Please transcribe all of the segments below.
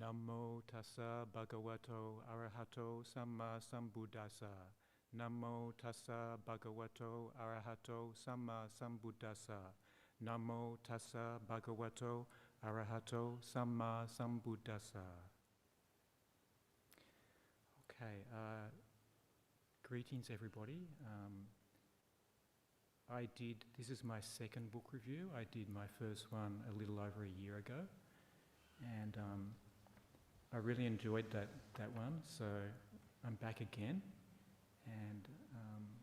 Namo tassa bhagavato arahato samma sambuddhassa. Namo tassa bhagavato arahato samma sambuddhassa. Namo tassa bhagavato arahato samma sambuddhassa. Okay, greetings everybody. This is my second book review. I did my first one a little over a year ago, and I really enjoyed that one, so I'm back again, and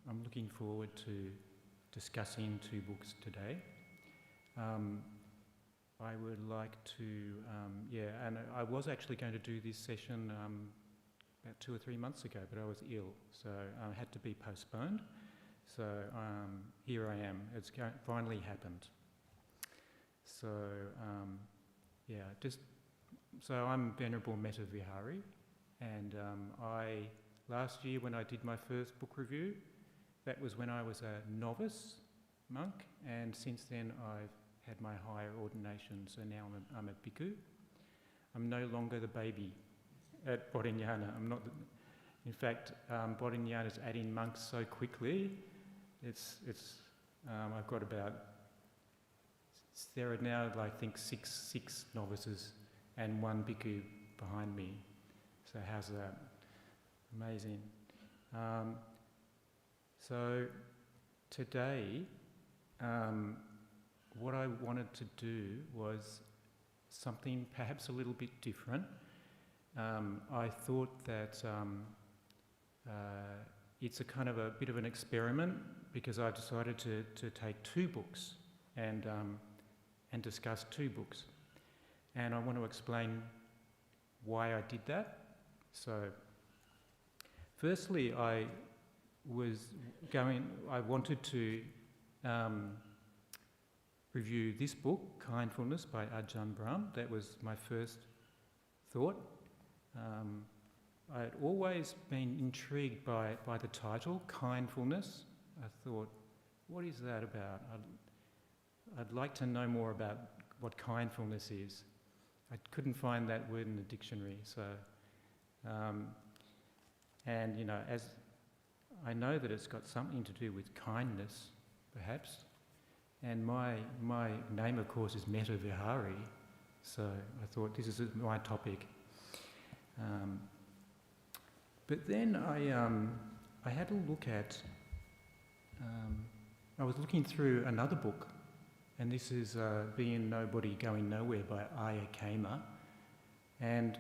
I'm looking forward to discussing two books today. I would like to, and I was actually going to do this session about 2 or 3 months ago, but I was ill, so I had to be postponed. So here I am. It's finally happened. So So I'm Venerable Mettavihari, and last year when I did my first book review, that was when I was a novice monk, and since then I've had my higher ordination, so now I'm a bhikkhu. I'm no longer the baby at Bodhinyana. In fact, Bodhinyana's adding monks so quickly. I've got there are now, I think, six novices and 1 bhikkhu behind me. So how's that? Amazing. So today, what I wanted to do was something perhaps a little bit different. I thought that it's a kind of a bit of an experiment, because I decided to take 2 books and discuss 2 books. And I want to explain why I did that. So, firstly, I wanted to review this book, Kindfulness by Ajahn Brahm. That was my first thought. I had always been intrigued by the title, Kindfulness. I thought, what is that about? I'd like to know more about what kindfulness is. I couldn't find that word in the dictionary, so as I know that it's got something to do with kindness, perhaps, and my name, of course, is Mettavihari, so I thought this is my topic. But then I had a look at. I was looking through another book, and this is Being Nobody Going Nowhere by Ayya Khema, and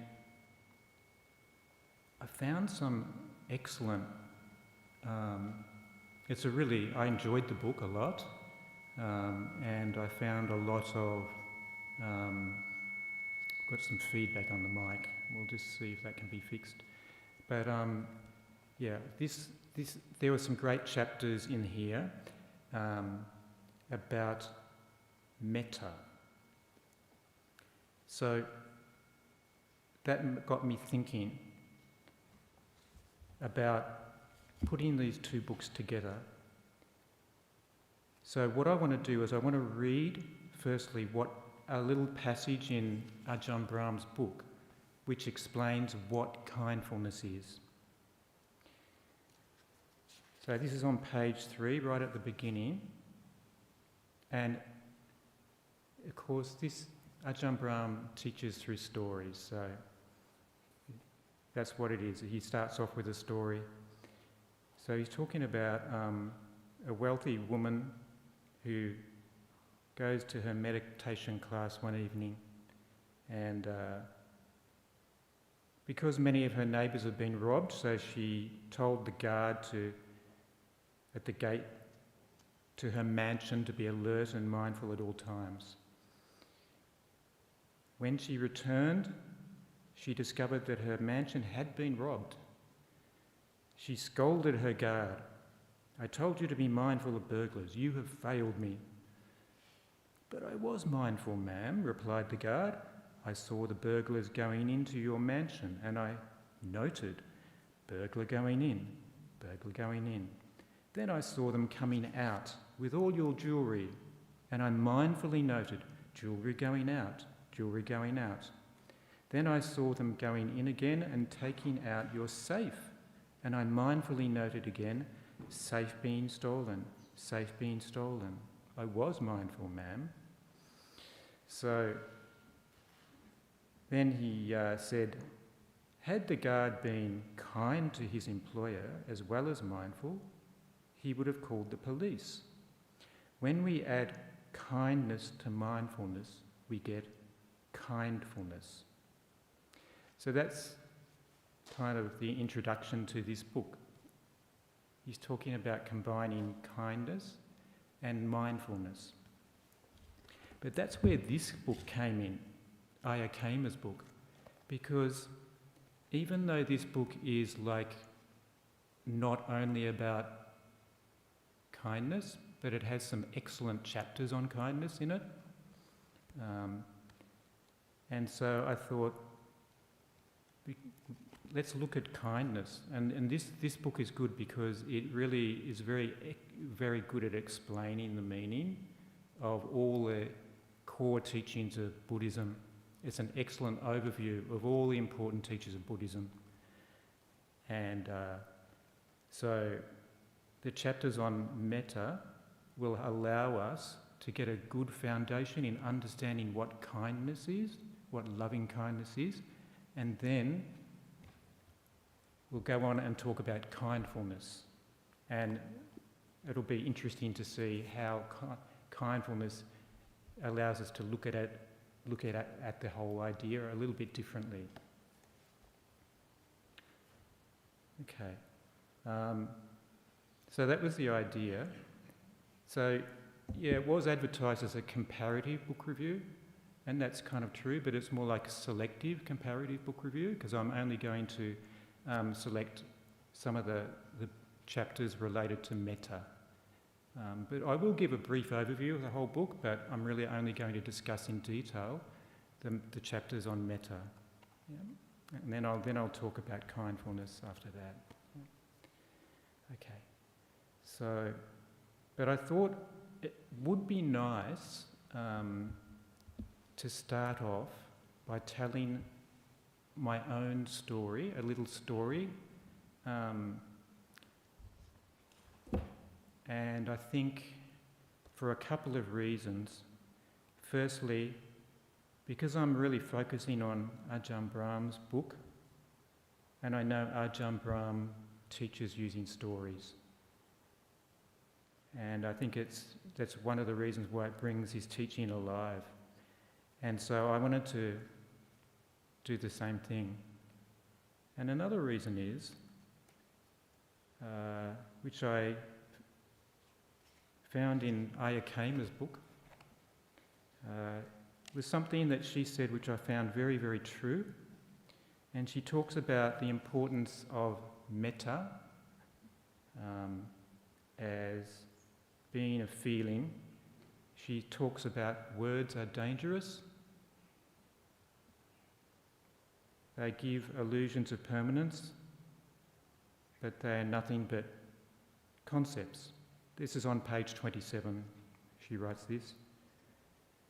I found some excellent. I enjoyed the book a lot, and I found a lot of. Got some feedback on the mic. We'll just see if that can be fixed. But there were some great chapters in here about metta. So that got me thinking about putting these 2 books together. So what I want to do is I want to read, firstly, a little passage in Ajahn Brahm's book, which explains what kindfulness is. So this is on page 3, right at the beginning. And of course, this Ajahn Brahm teaches through stories, so that's what it is. He starts off with a story. So he's talking about a wealthy woman who goes to her meditation class one evening, and because many of her neighbours have been robbed, so she told the guard at the gate to her mansion to be alert and mindful at all times. When she returned, she discovered that her mansion had been robbed. She scolded her guard. "I told you to be mindful of burglars. You have failed me." "But I was mindful, ma'am," replied the guard. "I saw the burglars going into your mansion, and I noted, burglar going in, burglar going in. Then I saw them coming out with all your jewellery, and I mindfully noted, jewellery going out, jewellery going out. Then I saw them going in again and taking out your safe. And I mindfully noted again, safe being stolen, safe being stolen. I was mindful, ma'am. So then he said, had the guard been kind to his employer as well as mindful, he would have called the police. When we add kindness to mindfulness, we get kindfulness. So that's kind of the introduction to this book. He's talking about combining kindness and mindfulness. But that's where this book came in, Ayya Khema's book, because even though this book is like not only about kindness, but it has some excellent chapters on kindness in it. And so I thought, let's look at kindness. And this book is good because it really is very, very good at explaining the meaning of all the core teachings of Buddhism. It's an excellent overview of all the important teachings of Buddhism. And so the chapters on metta will allow us to get a good foundation in understanding what kindness is, what loving kindness is, and then we'll go on and talk about kindfulness. And it'll be interesting to see how kindfulness allows us to look at the whole idea a little bit differently. Okay. So that was the idea. So, yeah, it was advertised as a comparative book review, and that's kind of true, but it's more like a selective comparative book review, because I'm only going to select some of the chapters related to metta. But I will give a brief overview of the whole book, but I'm really only going to discuss in detail the chapters on metta. Yeah. And then I'll talk about kindfulness after that. Okay. So, but I thought it would be nice to start off by telling my own story, a little story. And I think for a couple of reasons. Firstly, because I'm really focusing on Ajahn Brahm's book, and I know Ajahn Brahm teaches using stories. And I think that's one of the reasons why it brings his teaching alive. And so I wanted to do the same thing. And another reason is, which I found in Ayya Khema's book, was something that she said which I found very, very true. And she talks about the importance of metta as being a feeling. She talks about words are dangerous. They give illusions of permanence, but they are nothing but concepts. This is on page 27, she writes this.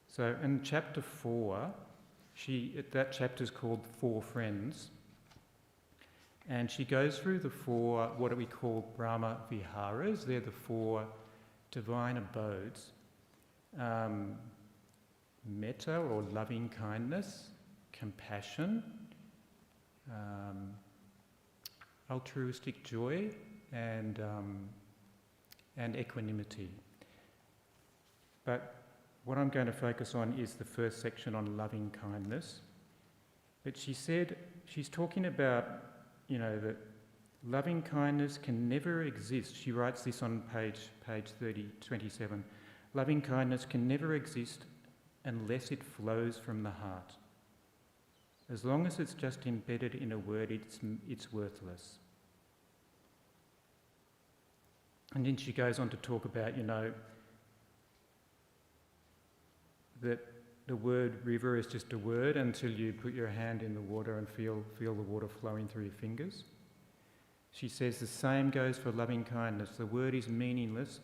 So in chapter 4, that chapter is called Four Friends, and she goes through the four, what do we call Brahma Viharas? They're the four divine abodes. Metta or loving kindness, compassion, altruistic joy, and equanimity. But what I'm going to focus on is the first section on loving kindness. But she said, she's talking about, that loving kindness can never exist. She writes this on page 27. Loving kindness can never exist unless it flows from the heart. As long as it's just embedded in a word, it's worthless. And then she goes on to talk about, that the word river is just a word until you put your hand in the water and feel the water flowing through your fingers. She says the same goes for loving kindness. The word is meaningless.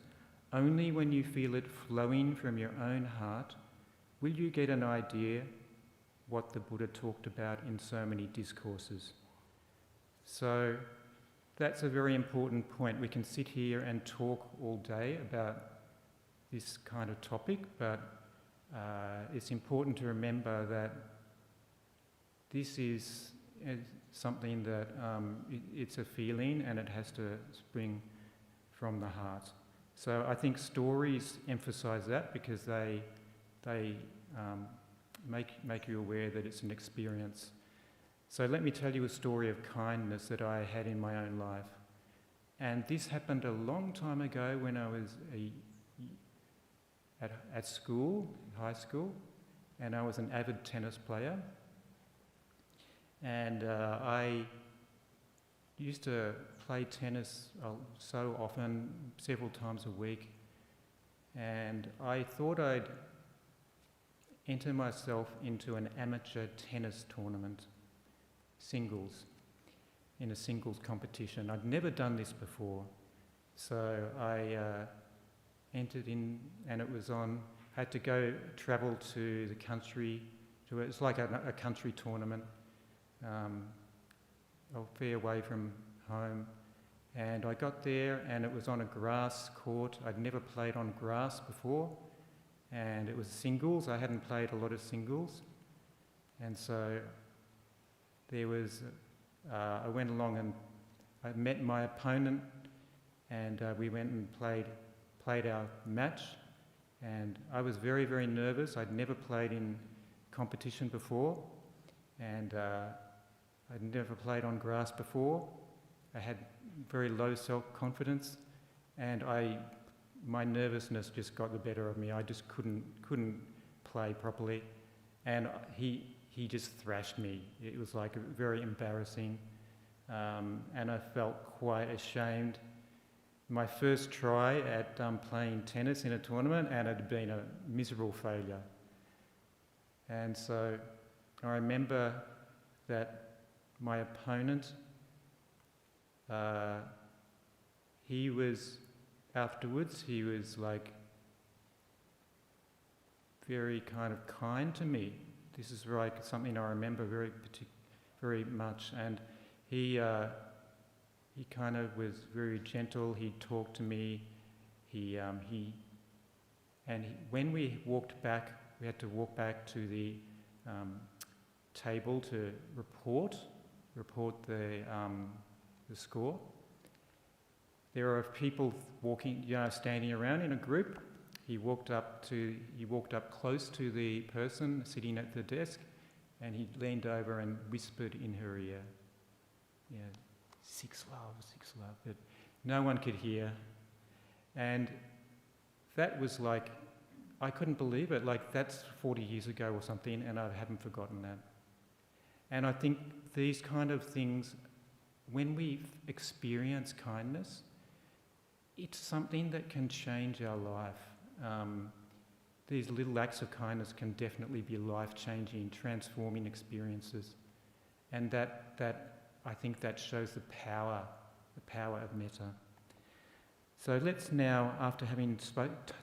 Only when you feel it flowing from your own heart will you get an idea what the Buddha talked about in so many discourses. So that's a very important point. We can sit here and talk all day about this kind of topic, but it's important to remember that this is something that it's a feeling and it has to spring from the heart. So I think stories emphasise that because they make you aware that it's an experience. So let me tell you a story of kindness that I had in my own life. And this happened a long time ago when I was at school, high school, and I was an avid tennis player. And I used to play tennis so often, several times a week, and I thought I'd enter myself into an amateur tennis tournament, singles, in a singles competition. I'd never done this before, so I entered in, and it was on, I had to travel to the country, it's like a country tournament, a fair way from home, and I got there and it was on a grass court. I'd never played on grass before, and it was singles. I hadn't played a lot of singles, and so there was, I went along and I met my opponent, and we went and played our match, and I was very, very nervous. I'd never played in competition before, and I'd never played on grass before. I had very low self-confidence, and my nervousness just got the better of me. I just couldn't play properly, and he just thrashed me. It was like very embarrassing, and I felt quite ashamed. My first try at playing tennis in a tournament, and it had been a miserable failure. And so I remember that my opponent, afterwards, he was like very kind of kind to me. This is like something I remember very much. And he kind of was very gentle. He talked to me. When we walked back, we had to walk back to the table to report the score. There are people walking, standing around in a group. He walked up close to the person sitting at the desk, and he leaned over and whispered in her ear, 6 love, but no one could hear. And that was like, I couldn't believe it, like that's 40 years ago or something, and I haven't forgotten that. And I think these kind of things, when we experience kindness, it's something that can change our life. These little acts of kindness can definitely be life-changing, transforming experiences. And that I think that shows the power of metta. So let's now, after having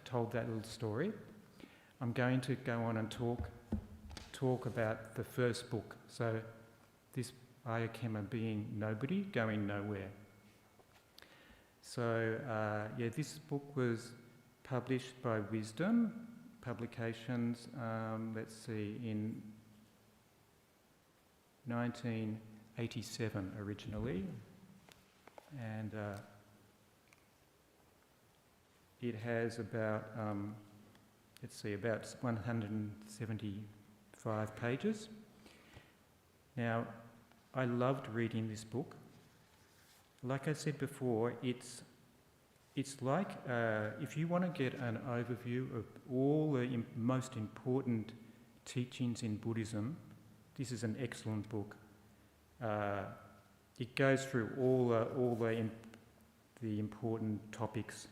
told that little story, I'm going to go on and talk about the first book. So this Ayya Khema being nobody, going nowhere. So this book was published by Wisdom Publications, in 1987 originally, and it has about 175 pages. Now, I loved reading this book. Like I said before, it's like if you want to get an overview of all the most important teachings in Buddhism, this is an excellent book. It goes through all the important topics.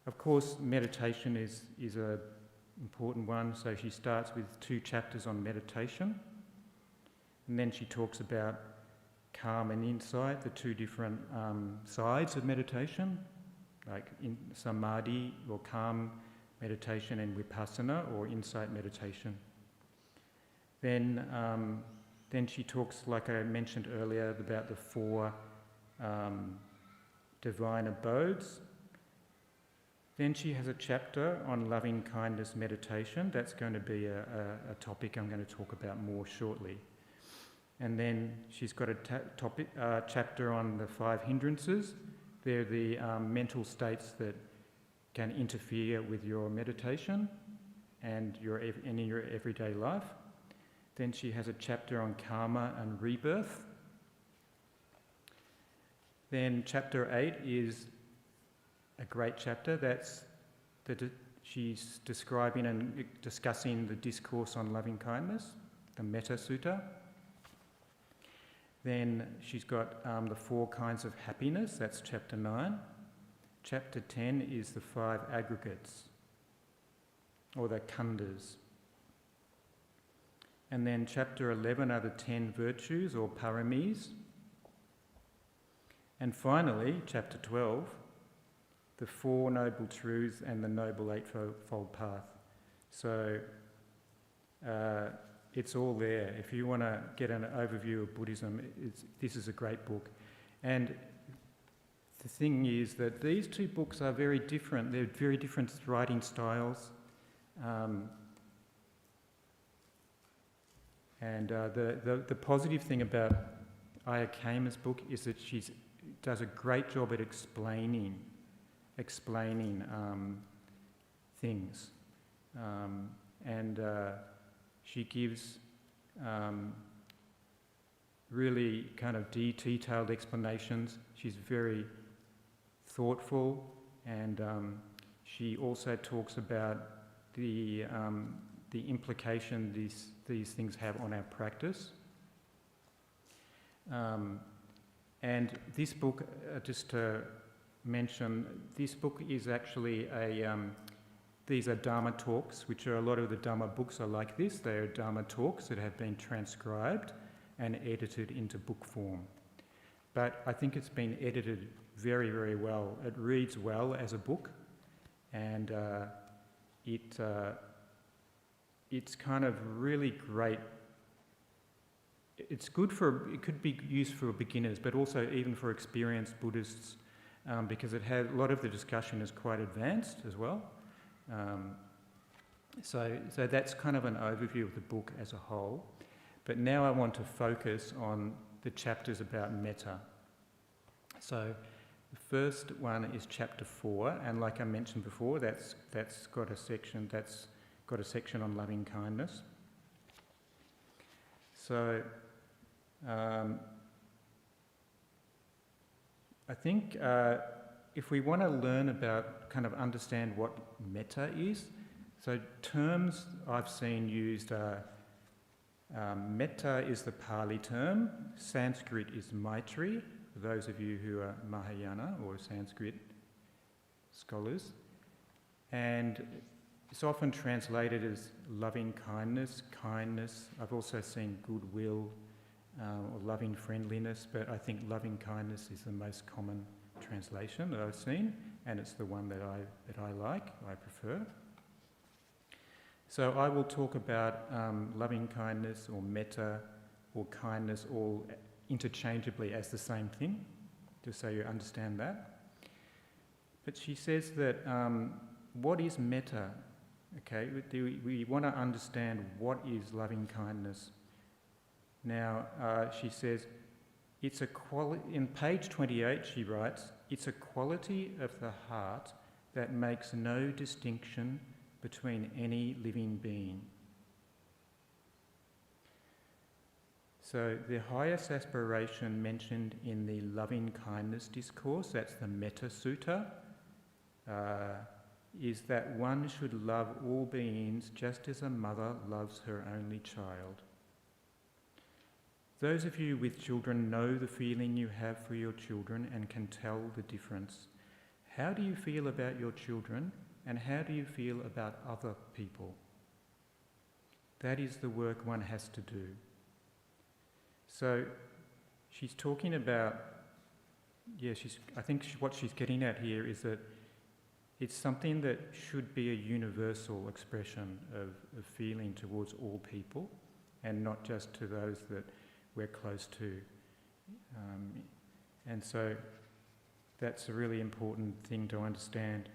Of course, meditation is an important one. So she starts with 2 chapters on meditation, and then she talks about calm and insight, the 2 different sides of meditation, like in samadhi or calm meditation, and vipassana or insight meditation. Then she talks, like I mentioned earlier, about the 4 divine abodes. Then she has a chapter on loving kindness meditation. That's going to be a topic I'm going to talk about more shortly. And then she's got a chapter on the 5 hindrances. They're the mental states that can interfere with your meditation and in your everyday life. Then she has a chapter on karma and rebirth. Then chapter 8 is a great chapter. She's describing and discussing the discourse on loving kindness, the Metta Sutta. Then she's got the 4 kinds of happiness, that's chapter 9. Chapter 10 is the 5 aggregates, or the khandhas. And then chapter 11 are the 10 virtues, or paramis. And finally, chapter 12, the 4 noble truths and the noble eightfold path. So it's all there. If you want to get an overview of Buddhism, this is a great book. And the thing is that these 2 books are very different. They're very different writing styles. The positive thing about Ayya Khema's book is that she does a great job at explaining things, and she gives really kind of detailed explanations. She's very thoughtful, and she also talks about the implication these things have on our practice. And this book, just to mention, this book is actually these are Dharma talks, which are a lot of the Dharma books are like this. They are Dharma talks that have been transcribed and edited into book form. But I think it's been edited very, very well. It reads well as a book, and it's kind of really great. It could be used for beginners, but also even for experienced Buddhists, because a lot of the discussion is quite advanced as well. So that's kind of an overview of the book as a whole. But now I want to focus on the chapters about metta. So the first one is chapter 4, and like I mentioned before, that's got a section on loving kindness. So I think if we want to learn about, kind of understand what metta is, so terms I've seen used are metta is the Pali term, Sanskrit is Maitri, for those of you who are Mahayana or Sanskrit scholars, and it's often translated as loving kindness, kindness. I've also seen goodwill or loving friendliness, but I think loving kindness is the most common translation that I've seen, and it's the one that I like, I prefer. So I will talk about loving kindness or metta or kindness all interchangeably as the same thing, just so you understand that. But she says that what is metta? Okay, we want to understand what is loving kindness. Now, she says, it's a quality. In page 28, she writes, it's a quality of the heart that makes no distinction between any living being. So the highest aspiration mentioned in the loving kindness discourse, that's the Metta Sutta, is that one should love all beings just as a mother loves her only child. Those of you with children know the feeling you have for your children and can tell the difference. How do you feel about your children, and how do you feel about other people? That is the work one has to do. So she's talking about, I think what she's getting at here is that it's something that should be a universal expression of feeling towards all people, and not just to those that we're close to. And so that's a really important thing to understand.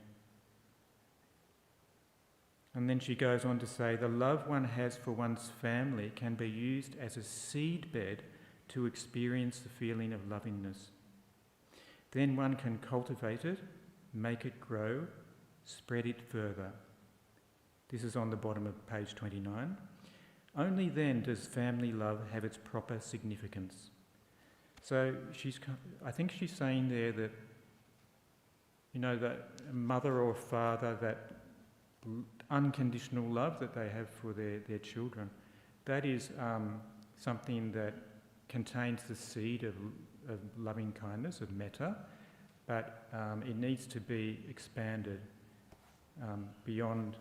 And then she goes on to say, the love one has for one's family can be used as a seedbed to experience the feeling of lovingness. Then one can cultivate it, make it grow, spread it further. This is on the bottom of page 29. Only then does family love have its proper significance. So I think she's saying there that, that mother or father, that unconditional love that they have for their children, that is something that contains the seed of loving kindness, of metta, but it needs to be expanded beyond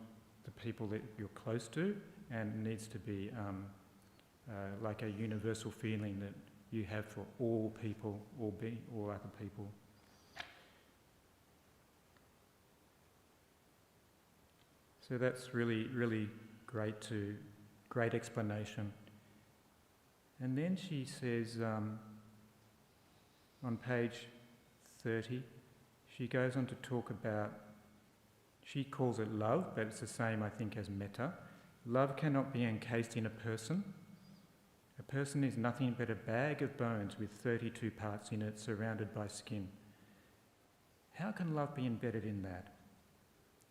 the people that you're close to, and needs to be like a universal feeling that you have for all people, all other people. So that's really, really great explanation. And then she says, on page 30, she goes on to talk about, she calls it love, but it's the same, I think, as metta. Love cannot be encased in a person. A person is nothing but a bag of bones with 32 parts in it, surrounded by skin. How can love be embedded in that?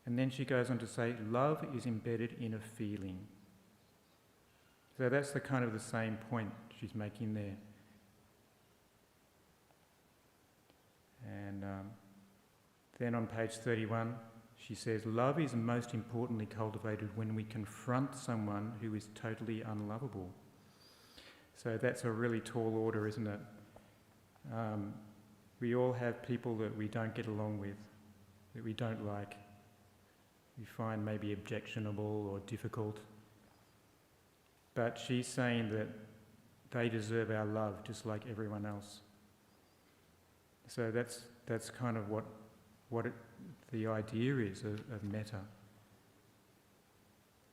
And then she goes on to say, love is embedded in a feeling. So that's the same point she's making there. And then on page 31, she says, love is most importantly cultivated when we confront someone who is totally unlovable. So that's a really tall order, isn't it? We all have people that we don't get along with, that we don't like, we find maybe objectionable or difficult. But she's saying that they deserve our love just like everyone else. So that's kind of what the idea is of metta.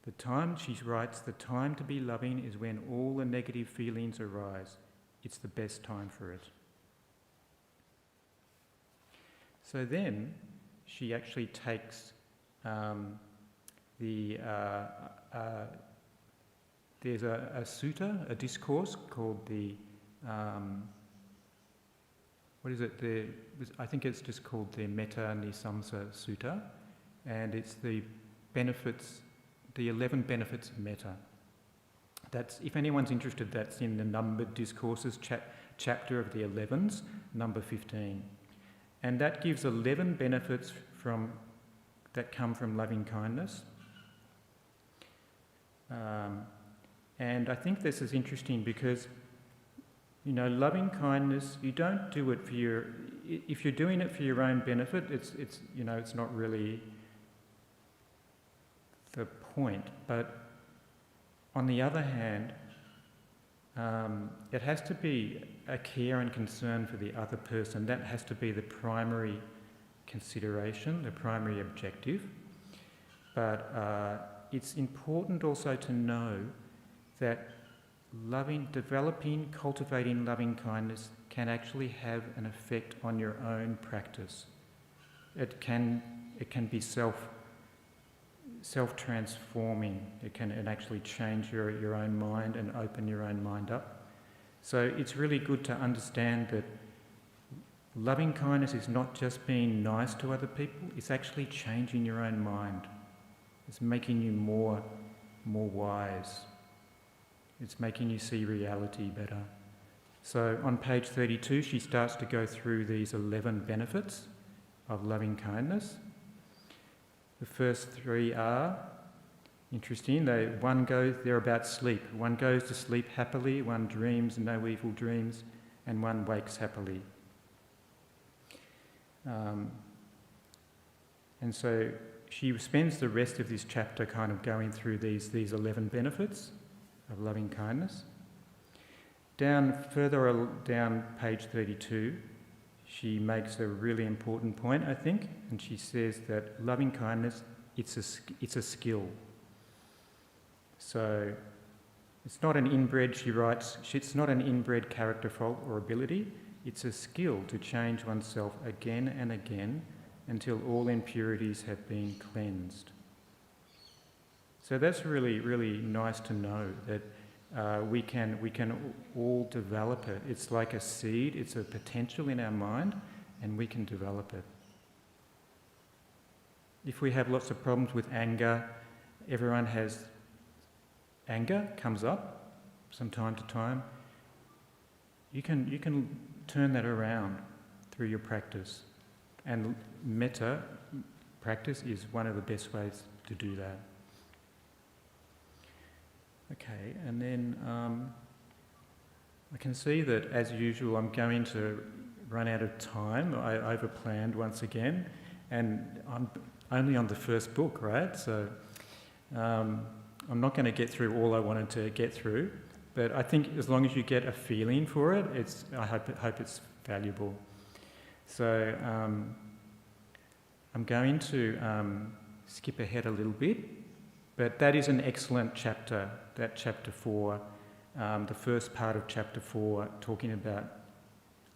The time, she writes, the time to be loving is when all the negative feelings arise. It's the best time for it. So then she actually takes there's a sutta, a discourse called the I think it's just called the Metta Nisamsa Sutta, and it's the 11 benefits of metta. That's, if anyone's interested, that's in the numbered discourses chapter of the 11s, number 15. And that gives 11 benefits that come from loving kindness. And I think this is interesting because, loving kindness, you don't do it if you're doing it for your own benefit, it's not really the point. But on the other hand, it has to be a care and concern for the other person. That has to be the primary consideration, the primary objective. But it's important also to know that cultivating loving kindness can actually have an effect on your own practice. It can be self-transforming. It can actually change your own mind and open your own mind up. So it's really good to understand that loving kindness is not just being nice to other people, it's actually changing your own mind. It's making you more wise. It's making you see reality better. So on page 32, she starts to go through these 11 benefits of loving kindness. The first 3 are interesting. They're about sleep. One goes to sleep happily, one dreams no evil dreams, and one wakes happily. And so she spends the rest of this chapter kind of going through these 11 benefits of loving kindness. Further down page 32, she makes a really important point, I think, and she says that loving kindness, it's a skill. So It's not an inbred, she writes, it's not an inbred character fault or ability. It's a skill to change oneself again and again until all impurities have been cleansed. So that's really, really nice to know that we can all develop it. It's like a seed, it's a potential in our mind, and we can develop it. If we have lots of problems with anger, everyone has anger, comes up from time to time. You can turn that around through your practice. And metta practice is one of the best ways to do that. Okay, and then I can see that, as usual, I'm going to run out of time. I overplanned once again, and I'm only on the first book, right? So I'm not going to get through all I wanted to get through, but I think as long as you get a feeling for it, I hope it's valuable. So I'm going to skip ahead a little bit, but that is an excellent chapter, that chapter 4, the first part of chapter 4, talking about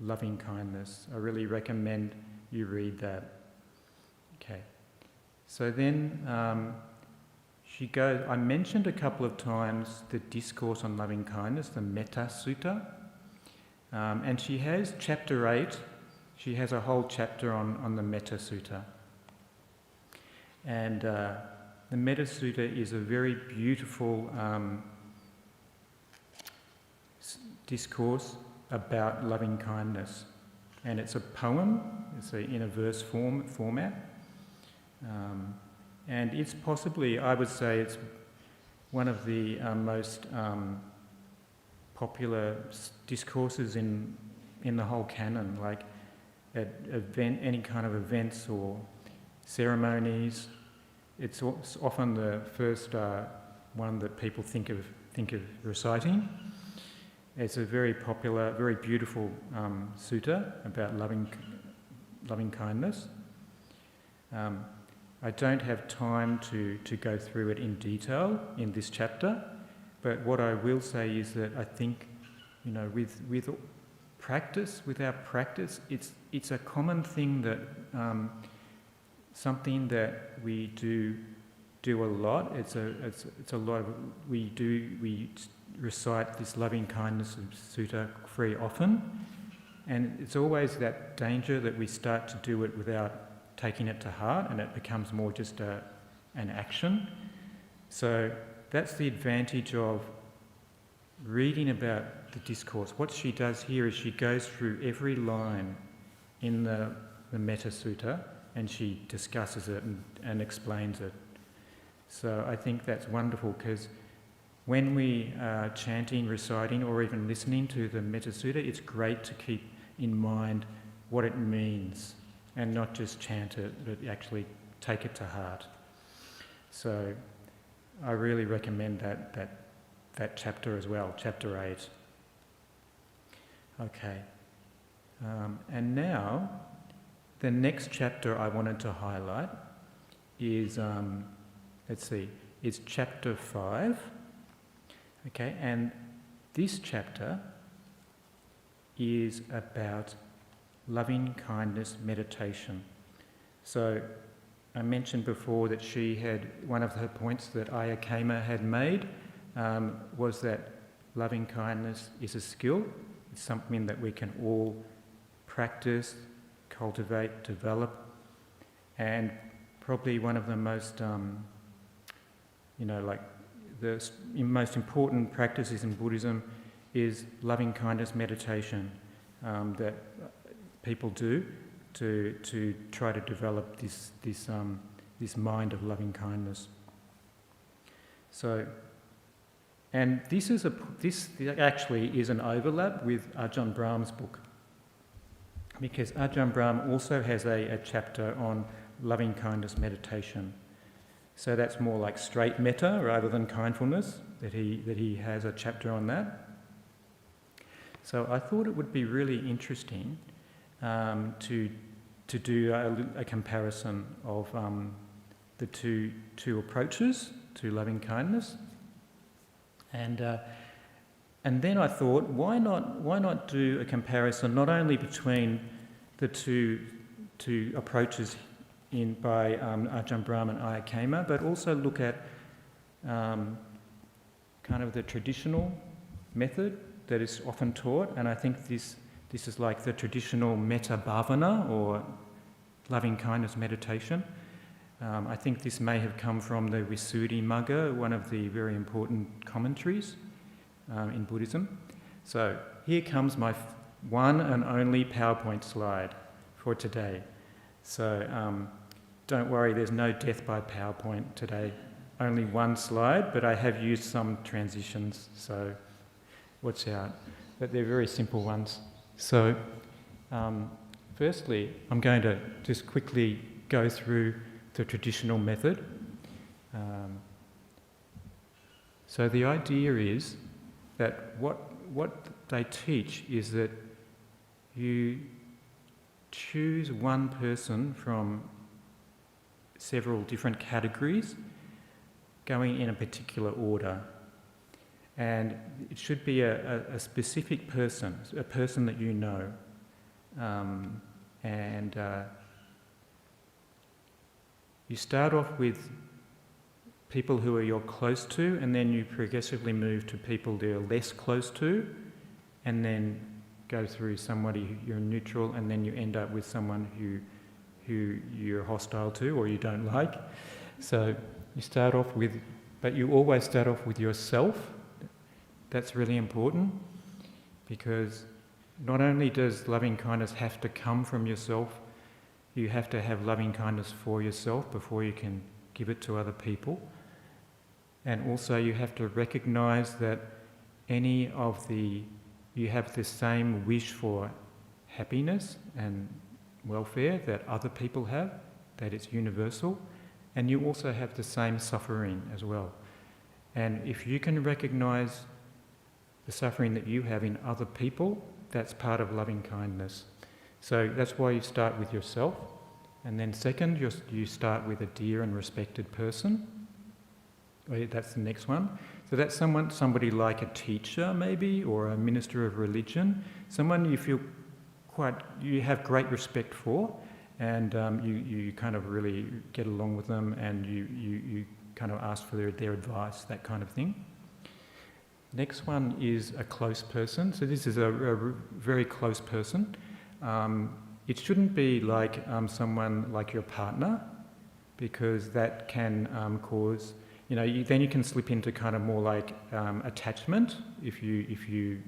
loving kindness. I really recommend you read that. Okay. So then she goes, I mentioned a couple of times the discourse on loving kindness, the Metta Sutta, and she has chapter 8, she has a whole chapter on the Metta Sutta. And the Metta Sutta is a very beautiful discourse about loving kindness. And it's a poem, it's in a verse format. And it's possibly, I would say, it's one of the most popular discourses in the whole canon, like at any kind of events or ceremonies. It's often the first one that people think of reciting. It's a very popular, very beautiful sutta about loving kindness. I don't have time to go through it in detail in this chapter, but what I will say is that I think, with practice, with our practice, it's a common thing that something that we do a lot. It's a lot of we recite this loving kindness sutta very often, and it's always that danger that we start to do it without taking it to heart, and it becomes more just an action. So that's the advantage of reading about the discourse. What she does here is she goes through every line in the Metta Sutta, and she discusses it and explains it. So I think that's wonderful, because when we are chanting, reciting, or even listening to the Metta Sutta, it's great to keep in mind what it means and not just chant it, but actually take it to heart. So I really recommend that chapter as well, chapter 8. Okay. And now, the next chapter I wanted to highlight is, is chapter 5. Okay, and this chapter is about loving kindness meditation. So I mentioned before that she had, one of her points that Ayya Khema had made was that loving kindness is a skill. It's something that we can all practice, cultivate, develop, and probably one of the most, the most important practices in Buddhism is loving kindness meditation that people do to try to develop this mind of loving kindness. So, and this actually is an overlap with Ajahn Brahm's book, because Ajahn Brahm also has a chapter on loving kindness meditation. So that's more like straight metta rather than kindfulness, that he has a chapter on that. So I thought it would be really interesting to do a comparison of the two approaches to loving kindness. And then I thought, why not do a comparison not only between the two approaches by Ajahn Brahm and Ayya Khema, but also look at kind of the traditional method that is often taught. And I think this is like the traditional metta bhavana, or loving kindness meditation. I think this may have come from the Visuddhimagga, one of the very important commentaries in Buddhism. So here comes my one and only PowerPoint slide for today. So don't worry, there's no death by PowerPoint today. Only one slide, but I have used some transitions, so watch out. But they're very simple ones. So firstly, I'm going to just quickly go through the traditional method. So the idea is that what they teach is that you choose one person from several different categories going in a particular order. And it should be a specific person, a person that you know. You start off with people who are you're close to, and then you progressively move to people that you're less close to, and then go through somebody who you're neutral, and then you end up with someone who you're hostile to or you don't like. So you start off with, but you always start off with yourself. That's really important, because not only does loving kindness have to come from yourself, you have to have loving kindness for yourself before you can give it to other people. And also you have to recognise that you have the same wish for happiness and welfare that other people have, that it's universal, and you also have the same suffering as well. And if you can recognise the suffering that you have in other people, that's part of loving kindness. So that's why you start with yourself. And then second, you start with a dear and respected person. That's the next one. So that's somebody like a teacher maybe, or a minister of religion, someone you have great respect for, and you kind of really get along with them, and you kind of ask for their advice, that kind of thing. Next one is a close person. So this is a very close person. It shouldn't be like someone like your partner, because that can cause, then you can slip into kind of more like attachment if you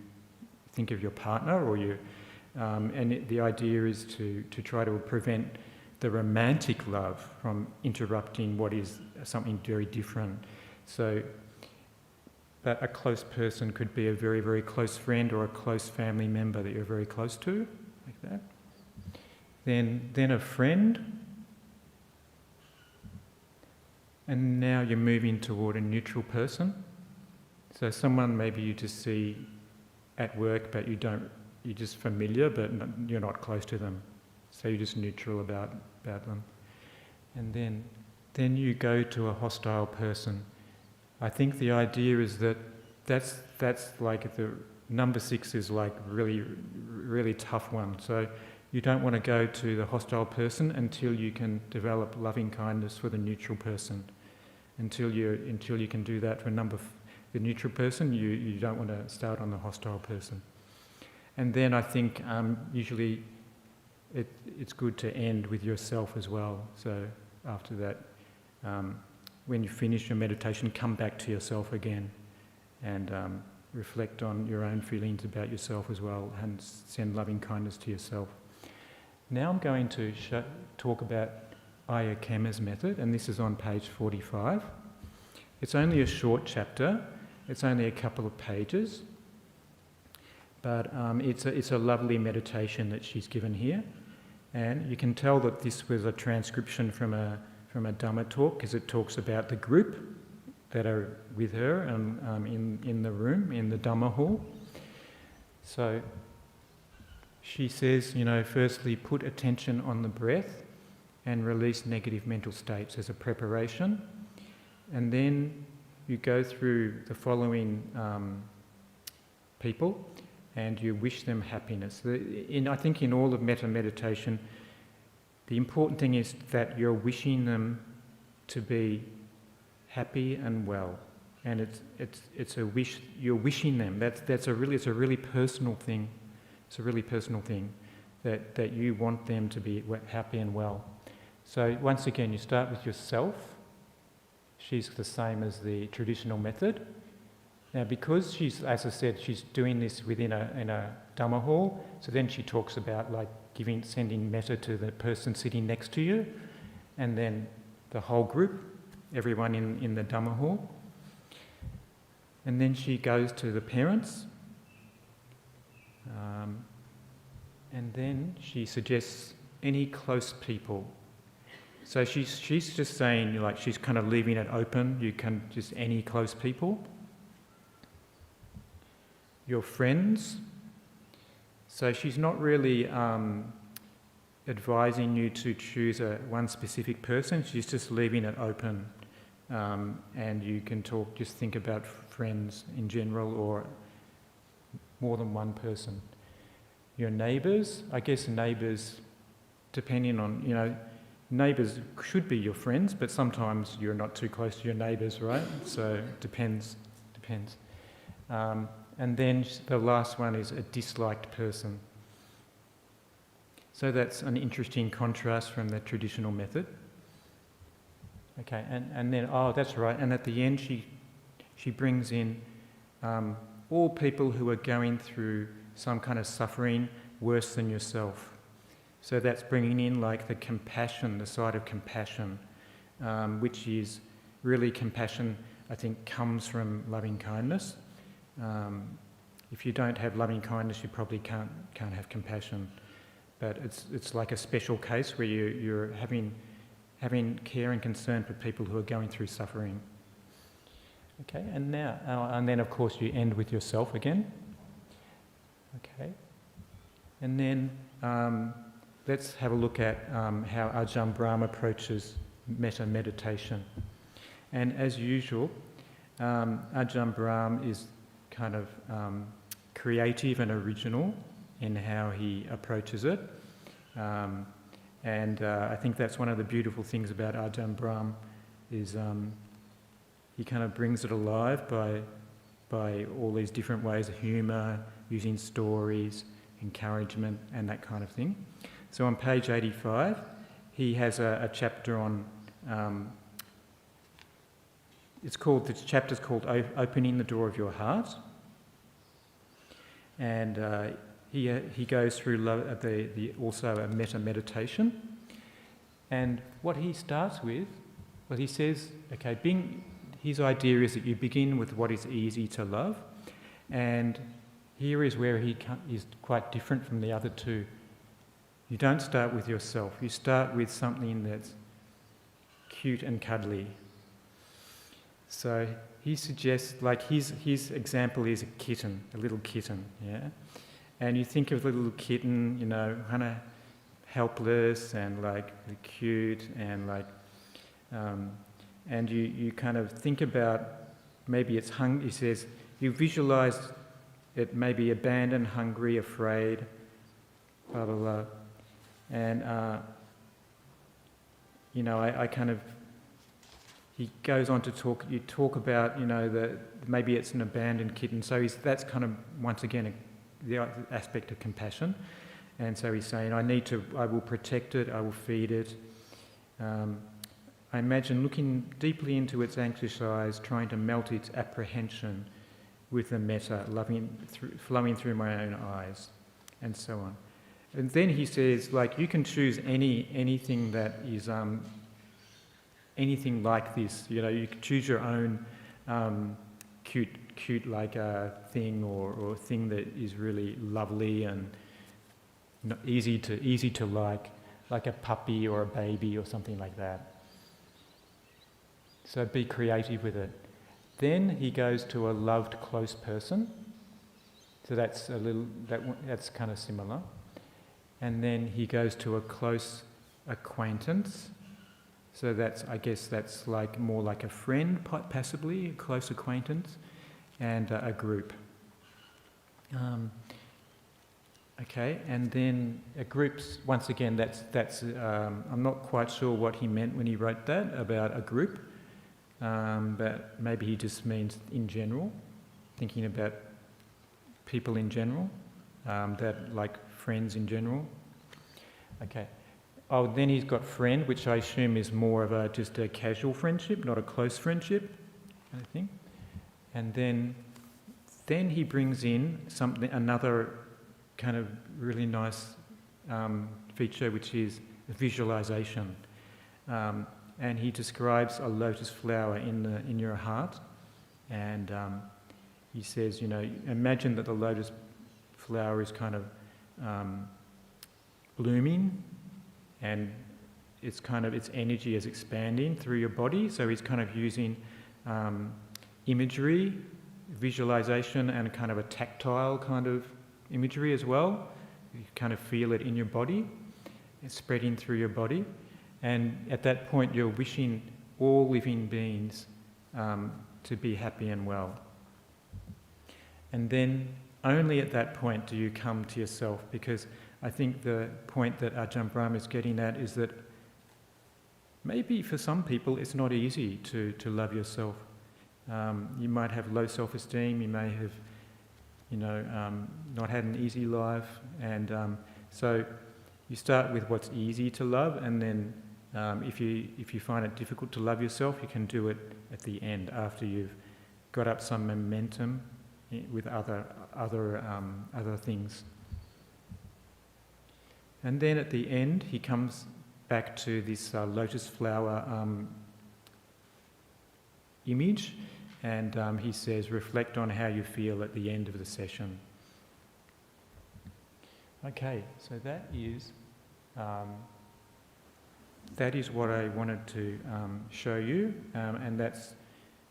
think of your partner, or the idea is to try to prevent the romantic love from interrupting what is something very different. So, but a close person could be a very, very close friend or a close family member that you're very close to, like that. Then a friend. And now you're moving toward a neutral person. So someone maybe you just see at work, but you're just familiar, but you're not close to them. So you're just neutral about them. And then you go to a hostile person. I think the idea is that's like the number 6 is like really, really tough one. So you don't want to go to the hostile person until you can develop loving kindness for the neutral person. Until you can do that for the neutral person, you don't want to start on the hostile person. And then I think usually it's good to end with yourself as well. So after that, when you finish your meditation, come back to yourself again and reflect on your own feelings about yourself as well, and send loving kindness to yourself. Now I'm going to talk about Ayya Khema's method, and this is on page 45. It's only a short chapter, it's only a couple of pages, but it's a lovely meditation that she's given here, and you can tell that this was a transcription from a Dhamma talk, because it talks about the group that are with her in the room, in the Dhamma hall. So she says, firstly, put attention on the breath and release negative mental states as a preparation. And then you go through the following people and you wish them happiness. I think in all of metta meditation, the important thing is that you're wishing them to be happy and well, and it's a wish. You're wishing them. It's a really personal thing. It's a really personal thing that you want them to be happy and well. So once again, you start with yourself. She's the same as the traditional method. Now, because she's, as I said, she's doing this in a Dhamma hall, so then she talks about like sending metta to the person sitting next to you, and then the whole group, everyone in the Dhamma hall. And then she goes to the parents, and then she suggests any close people. So she's just saying, like, she's kind of leaving it open. You can just any close people. Your friends. So she's not really advising you to choose one specific person. She's just leaving it open, and you can just think about friends in general or more than one person. Your neighbours. I guess neighbours, depending on, neighbours should be your friends, but sometimes you're not too close to your neighbours, right? So it depends. And then the last one is a disliked person. So that's an interesting contrast from the traditional method. Okay, and then, that's right, and at the end she brings in all people who are going through some kind of suffering worse than yourself. So that's bringing in like the compassion, the side of compassion, which is really compassion, I think, comes from loving kindness. If you don't have loving kindness, you probably can't have compassion. But it's like a special case where you're having care and concern for people who are going through suffering. Okay, and then of course you end with yourself again. Okay, and then let's have a look at how Ajahn Brahm approaches metta meditation. And as usual, Ajahn Brahm is kind of creative and original in how he approaches it. And I think that's one of the beautiful things about Ajahn Brahm is he kind of brings it alive by all these different ways of humour, using stories, encouragement and that kind of thing. So on page 85, he has a chapter on, this chapter's called Opening the Door of Your Heart. And he goes through also a metta meditation. And what he starts with, he says, his idea is that you begin with what is easy to love. And here is where he is quite different from the other two. You don't start with yourself. You start with something that's cute and cuddly. So he suggests, like his example is a kitten, a little kitten, yeah? And you think of a little kitten, kind of helpless and like cute and like, and you kind of think about maybe it's he says, you visualise it maybe abandoned, hungry, afraid, blah, blah, blah. And, I kind of, he goes on to talk about, maybe it's an abandoned kitten. So that's kind of, once again, the aspect of compassion. And so he's saying, I will protect it, I will feed it. I imagine looking deeply into its anxious eyes, trying to melt its apprehension with the metta, flowing through my own eyes, and so on. And then he says, like, you can choose anything that is anything like this. You can choose your own cute like thing or thing that is really lovely and easy to like a puppy or a baby or something like that. So be creative with it. Then he goes to a loved close person. So that's that's kind of similar. And then he goes to a close acquaintance. So I guess that's like more like a friend, passively, a close acquaintance, and a group. Okay, and then groups, once again, that's I'm not quite sure what he meant when he wrote that about a group, but maybe he just means in general, thinking about people in general, that like friends in general. Okay. Oh, then he's got friend, which I assume is more of just a casual friendship, not a close friendship, I think. And then he brings in another kind of really nice feature, which is visualization. And he describes a lotus flower in your heart, and he says, imagine that the lotus flower is kind of blooming, and its energy is expanding through your body. So he's kind of using imagery, visualization, and kind of a tactile kind of imagery as well. You kind of feel it in your body, it's spreading through your body. And at that point, you're wishing all living beings to be happy and well. And then only at that point do you come to yourself, because I think the point that Ajahn Brahm is getting at is that maybe for some people it's not easy to love yourself. You might have low self-esteem, you may have not had an easy life, and so you start with what's easy to love, and then if you find it difficult to love yourself, you can do it at the end, after you've got up some momentum with other things. And then at the end, he comes back to this lotus flower image, and he says, reflect on how you feel at the end of the session. Okay, so that is what I wanted to show you, and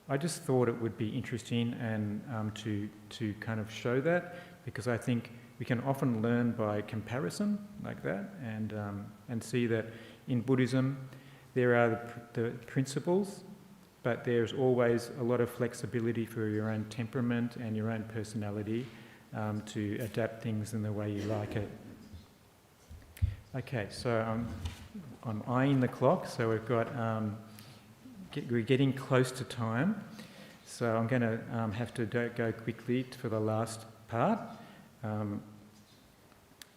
I just thought it would be interesting and to kind of show that, because I think we can often learn by comparison like that, and see that in Buddhism there are the principles, but there's always a lot of flexibility for your own temperament and your own personality to adapt things in the way you like it. Okay, so I'm eyeing the clock, so we've got we're getting close to time, so I'm going to have to go quickly for the last part.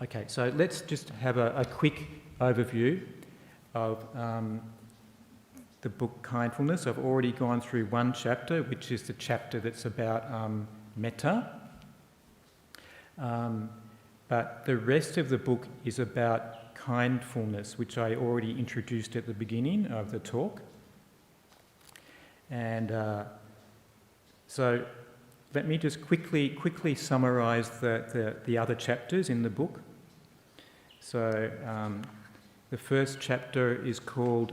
Okay, so let's just have a quick overview of the book Kindfulness. I've already gone through one chapter, which is the chapter that's about metta. But the rest of the book is about kindfulness, which I already introduced at the beginning of the talk. And so let me just quickly summarise the other chapters in the book. So the first chapter is called,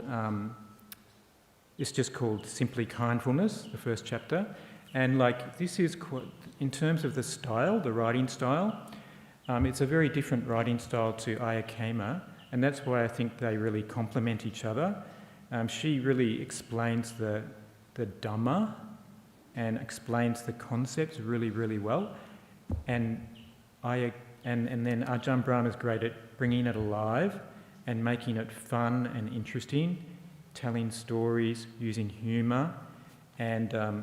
it's just called simply Kindfulness, the first chapter. And this is, in terms of the style, the writing style, it's a very different writing style to Ayya Khema, and that's why I think they really complement each other. She really explains the Dhamma and explains the concepts really, really well. And then Ajahn Brahm is great at bringing it alive and making it fun and interesting, telling stories, using humour, and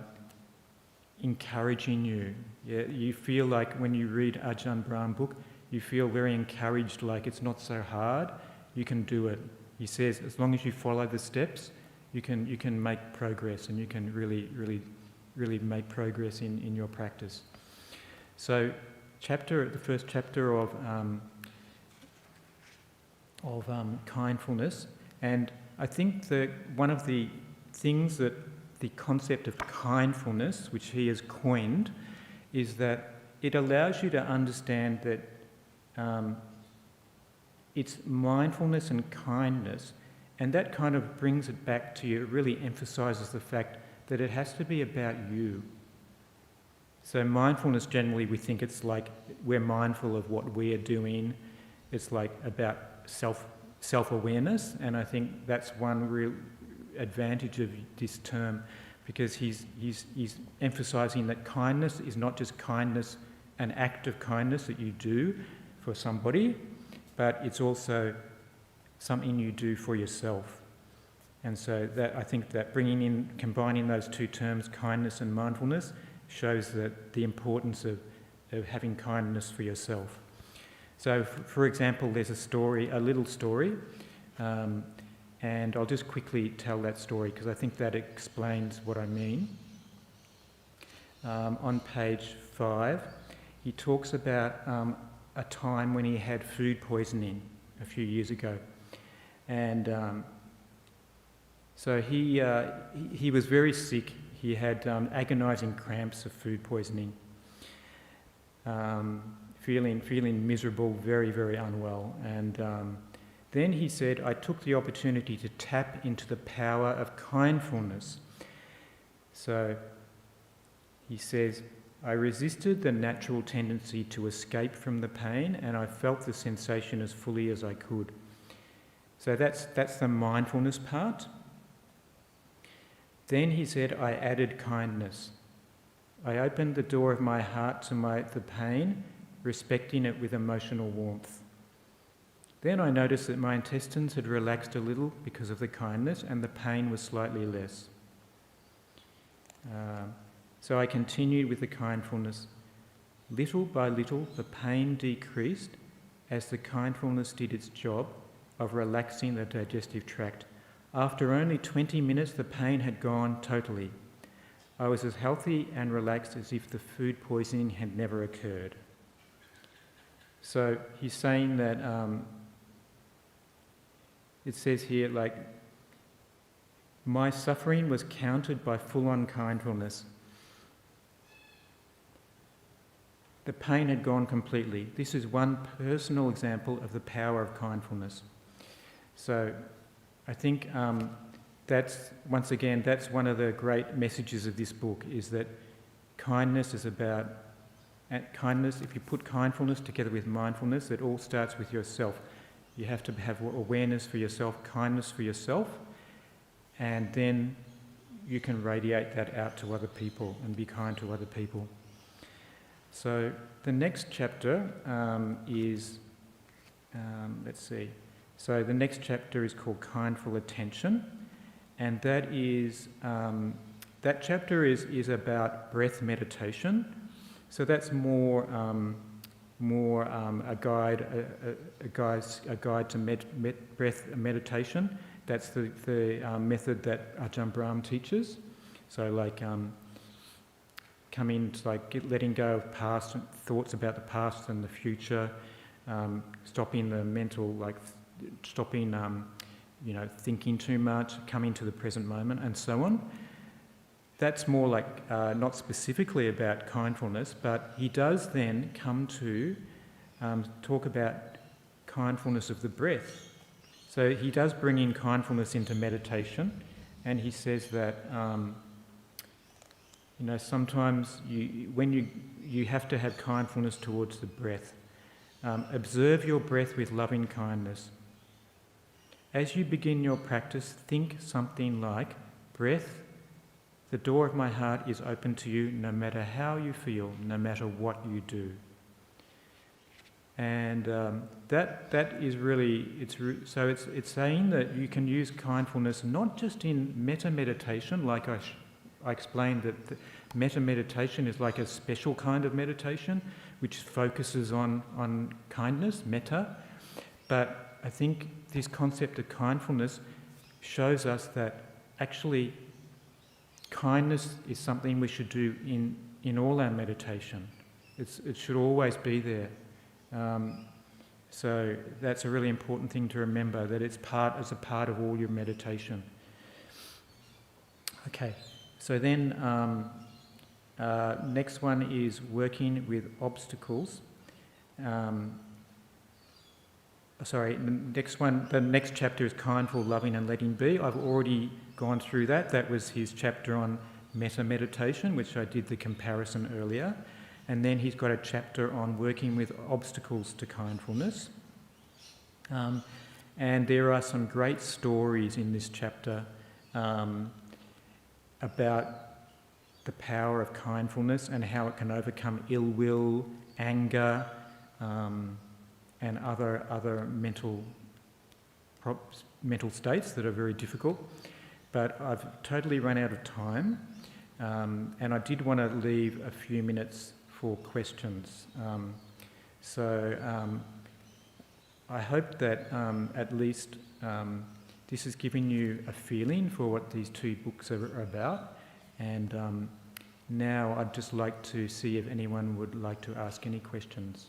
encouraging you. Yeah, you feel like when you read Ajahn Brahm book, you feel very encouraged, like it's not so hard, you can do it. He says, as long as you follow the steps, you can make progress, and you can really make progress in your practice. So the first chapter of kindfulness, and I think that one of the things that the concept of kindfulness, which he has coined, is that it allows you to understand that it's mindfulness and kindness, and that kind of brings it back to you. It really emphasises the fact that it has to be about you. So mindfulness, generally we think it's like we're mindful of what we're doing. It's like about self-awareness, and I think that's one advantage of this term, because he's emphasising that kindness is not just kindness, an act of kindness that you do for somebody, but it's also something you do for yourself. And so that, I think that combining those two terms, kindness and mindfulness, shows that the importance of having kindness for yourself. So, for example, there's a little story, and I'll just quickly tell that story because I think that explains what I mean. On page 5, he talks about a time when he had food poisoning a few years ago. And so he was very sick. He had agonising cramps of food poisoning, feeling miserable, very, very unwell. And then he said, I took the opportunity to tap into the power of kindfulness. So he says, I resisted the natural tendency to escape from the pain, and I felt the sensation as fully as I could. So that's the mindfulness part. Then he said, I added kindness. I opened the door of my heart to the pain, respecting it with emotional warmth. Then I noticed that my intestines had relaxed a little because of the kindness, and the pain was slightly less. So I continued with the kindfulness. Little by little, the pain decreased as the kindfulness did its job of relaxing the digestive tract. After only 20 minutes, the pain had gone totally. I was as healthy and relaxed as if the food poisoning had never occurred. So he's saying that it says here, like, my suffering was countered by full-on kindfulness. The pain had gone completely. This is one personal example of the power of kindfulness. So I think that's one of the great messages of this book, is that kindness is about, if you put kindfulness together with mindfulness, it all starts with yourself. You have to have awareness for yourself, kindness for yourself, and then you can radiate that out to other people and be kind to other people. So the next chapter is, let's see. So the next chapter is called Kindful Attention, and that chapter is about breath meditation. So that's more a guide to breath meditation. That's the method that Ajahn Brahm teaches. So letting go of past thoughts about the past and the future, stopping the mental, thinking too much, coming to the present moment, and so on. That's more not specifically about kindfulness, but he does then come to talk about kindfulness of the breath. So he does bring in kindfulness into meditation, and he says that sometimes when you have to have kindfulness towards the breath. Observe your breath with loving kindness. As you begin your practice, think something like, breath, the door of my heart is open to you no matter how you feel, no matter what you do. And that is really, it's saying that you can use kindfulness not just in metta meditation, like I explained that the metta meditation is like a special kind of meditation which focuses on kindness, metta, but I think this concept of kindfulness shows us that actually kindness is something we should do in all our meditation. It should always be there. So that's a really important thing to remember, that it's a part of all your meditation. Okay, so then next one is working with obstacles. The next chapter is Kindful, Loving and Letting Be. I've already gone through that. That was his chapter on metta meditation, which I did the comparison earlier. And then he's got a chapter on working with obstacles to kindfulness. And there are some great stories in this chapter about the power of kindfulness and how it can overcome ill will, anger, and other mental states that are very difficult. But I've totally run out of time, and I did want to leave a few minutes for questions. I hope that at least this has given you a feeling for what these two books are about, and now I'd just like to see if anyone would like to ask any questions.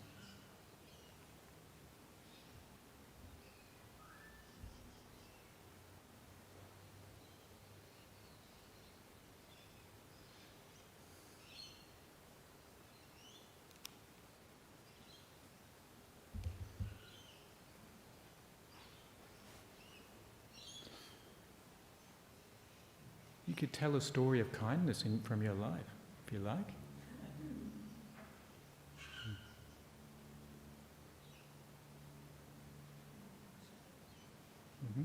You could tell a story of kindness from your life, if you like. Mm-hmm.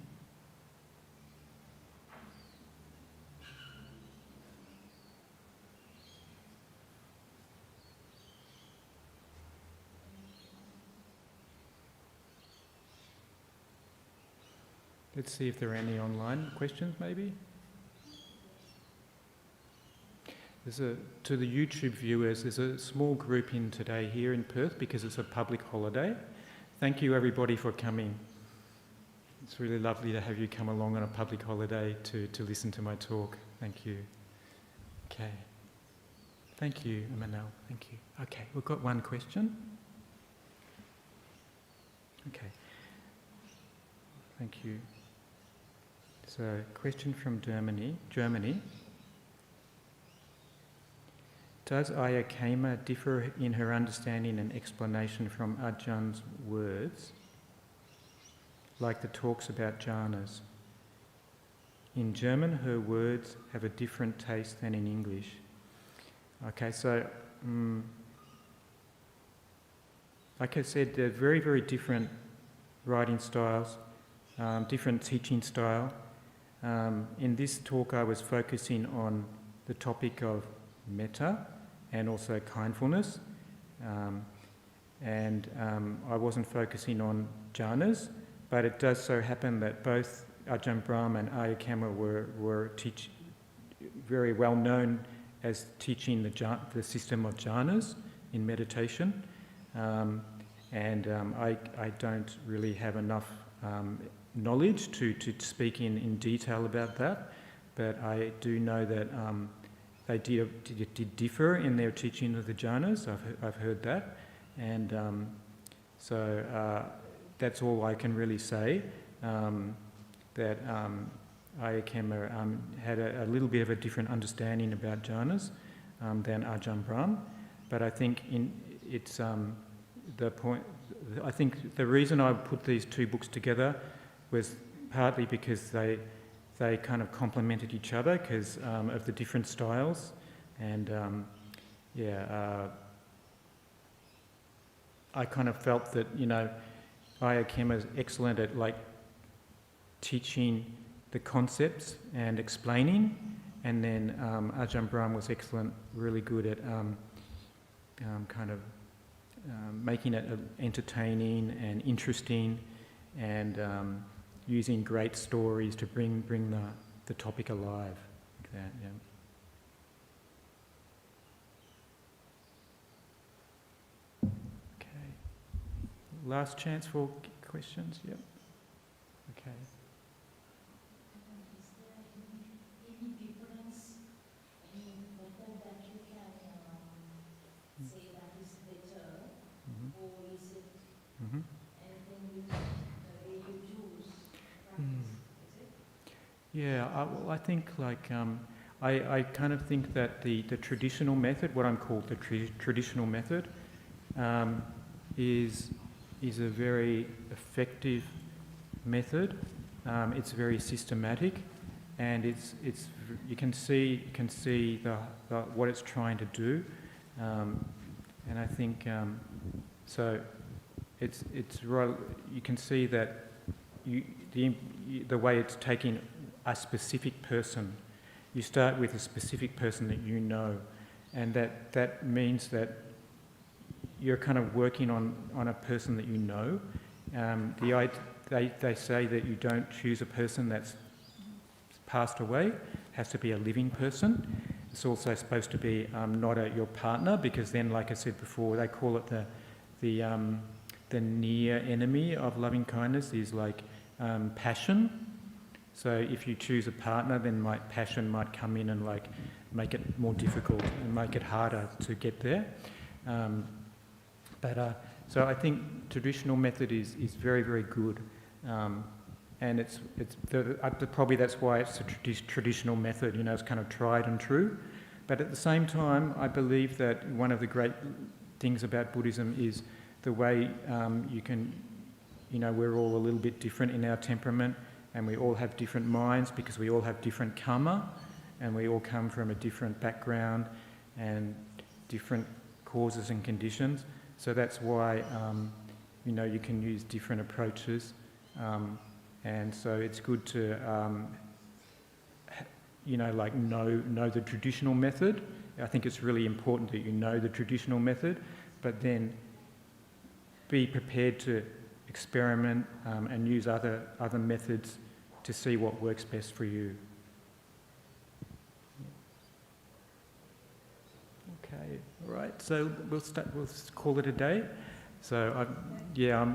Let's see if there are any online questions, maybe. To the YouTube viewers, there's a small group in today here in Perth because it's a public holiday. Thank you everybody for coming. It's really lovely to have you come along on a public holiday to listen to my talk. Thank you. Okay. Thank you, Manal. Thank you. Okay, we've got one question. Okay. Thank you. So, question from Germany. Does Ayya Khema differ in her understanding and explanation from Ajahn's words, like the talks about jhanas? In German, her words have a different taste than in English. Okay, so, like I said, they're very, very different writing styles, different teaching style. In this talk, I was focusing on the topic of metta, and also kindfulness, and I wasn't focusing on jhanas, but it does so happen that both Ajahn Brahm and Ayya Khema were very well known as teaching the system of jhanas in meditation, and I don't really have enough knowledge to speak in detail about that, but I do know that they did differ in their teaching of the jhanas. I've heard that, and so that's all I can really say. That Ayya Khema had a little bit of a different understanding about jhanas than Ajahn Brahm, but I think it's the point. I think the reason I put these two books together was partly because they kind of complemented each other because of the different styles, and I kind of felt that Ayya Khema is excellent at teaching the concepts and explaining, and then Ajahn Brahm was excellent, really good at making it entertaining and interesting, and using great stories to bring the topic alive. Like that, yeah. Okay. Last chance for questions. Yep. Okay. Is there any difference, any method that you can say that is better, or is it anything with the way you choose practice? Is it? Yeah, I think I kind of think that the traditional method, what I'm called the traditional method, is a very effective method. It's very systematic, and it's you can see the what it's trying to do, and I think so. It's right. You can see that the way it's taking a specific person. You start with a specific person that you know, and that means that you're kind of working on a person that you know. They say that you don't choose a person that's passed away. It has to be a living person. It's also supposed to be not your partner, because then, like I said before, they call it the near enemy of loving kindness is like passion. So if you choose a partner, then passion might come in and like make it more difficult and make it harder to get there. So I think traditional method is very, very good, and probably that's why it's a traditional method. You know, it's kind of tried and true. But at the same time, I believe that one of the great things about Buddhism is the way you can, you know, we're all a little bit different in our temperament, and we all have different minds because we all have different karma, and we all come from a different background and different causes and conditions. So that's why, you know, you can use different approaches, and so it's good to, you know, like know the traditional method. I think it's really important that you know the traditional method, but then be prepared to experiment and use other methods to see what works best for you. Okay, all right. So we'll call it a day. So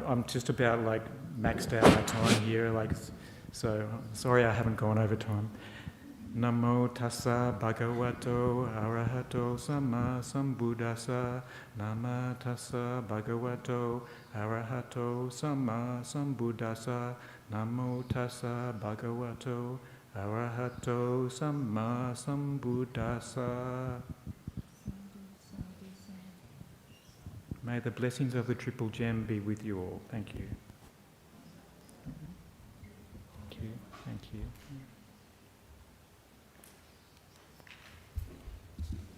I'm just about like maxed out my time here. Like, so sorry I haven't gone over time. Namo tassa bhagavato arahato samma sambuddhassa. Namo tassa bhagavato arahato samma sambuddhassa. Namo tassa bhagavato arahato samma sambuddhassa. May the blessings of the Triple Gem be with you all. Thank you. Thank you. Thank you.